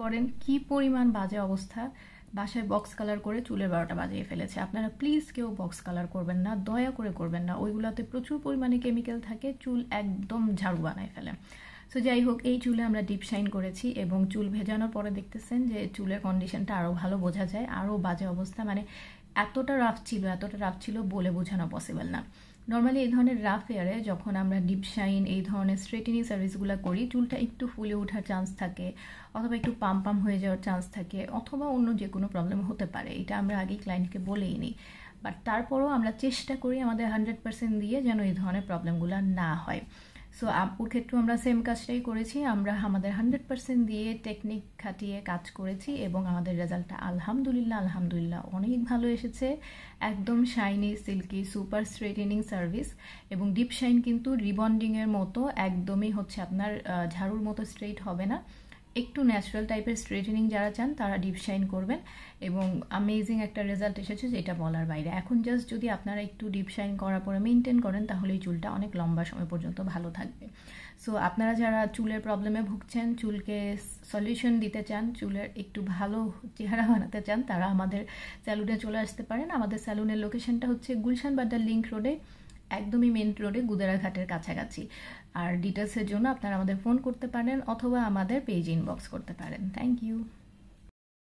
করেন কি পরিমাণ বাজে অবস্থা, বাসায় বক্স কালার করে চুলের 12টা বাজিয়ে ফেলেছে। আপনারা প্লিজ কেউ বক্স কালার করবেন না, দয়া করে করবেন না। ওইগুলোতে প্রচুর পরিমাণে কেমিক্যাল থাকে, চুল একদম ঝাড়ু বানায় ফেলে। সো যাই হোক, এই চুলে আমরা ডিপ শাইন করেছি এবং চুল ভেজানোর পরে দেখতেছেন যে চুলের কন্ডিশনটা আরও ভালো বোঝা যায়। আরও বাজে অবস্থা, মানে এতটা রাফ ছিল বলে বোঝানো পসিবল না। নর্মালি এই ধরনের রাফ এয়ারে যখন আমরা ডিপ শাইন এই ধরনের স্ট্রেটেনিং সার্ভিসগুলো করি, চুলটা একটু ফুলে ওঠার চান্স থাকে, অথবা একটু পাম হয়ে যাওয়ার চান্স থাকে, অথবা অন্য যে কোনো প্রবলেম হতে পারে। এটা আমরা আগেই ক্লায়েন্টকে বলেই নিই। বাট তারপরও আমরা চেষ্টা করি আমাদের 100% দিয়ে যেন এই ধরনের প্রবলেমগুলো না হয়। সো আপুর ক্ষেত্রেও আমরা সেম কাজটাই করেছি। আমরা আমাদের 100% দিয়ে টেকনিক খাটিয়ে কাজ করেছি এবং আমাদের রেজাল্টটা আলহামদুলিল্লাহ অনেক ভালো এসেছে। একদম shiny, silky, super straightening service. এবং ডিপ শাইন কিন্তু রিবন্ডিংয়ের মতো একদমই হচ্ছে আপনার ঝাড়ুর মতো স্ট্রেট হবে না। একটু ন্যাচারাল টাইপের স্ট্রেটেনিং যারা চান তারা ডিপ শাইন করবেন এবং অ্যামেজিং একটা রেজাল্ট এসেছে, যেটা বলার বাইরে। এখন জাস্ট যদি আপনারা একটু ডিপ শাইন করার পরে মেনটেন করেন, তাহলে এই চুলটা অনেক লম্বা সময় পর্যন্ত ভালো থাকবে। সো আপনারা যারা চুলের প্রবলেমে ভুগছেন, চুলকে সলিউশন দিতে চান, চুলের একটু ভালো চেহারা বানাতে চান, তারা আমাদের স্যালুনে চলে আসতে পারেন। আমাদের স্যালুনের লোকেশনটা হচ্ছে গুলশান বাড্ডা লিংক রোডে, একদমই মেন রোডে, গুদারাঘাটের কাছাকাছি। আর ডিটেলসের জন্য আপনারা আমাদের ফোন করতে পারেন অথবা আমাদের পেজ ইনবক্স করতে পারেন। Thank you.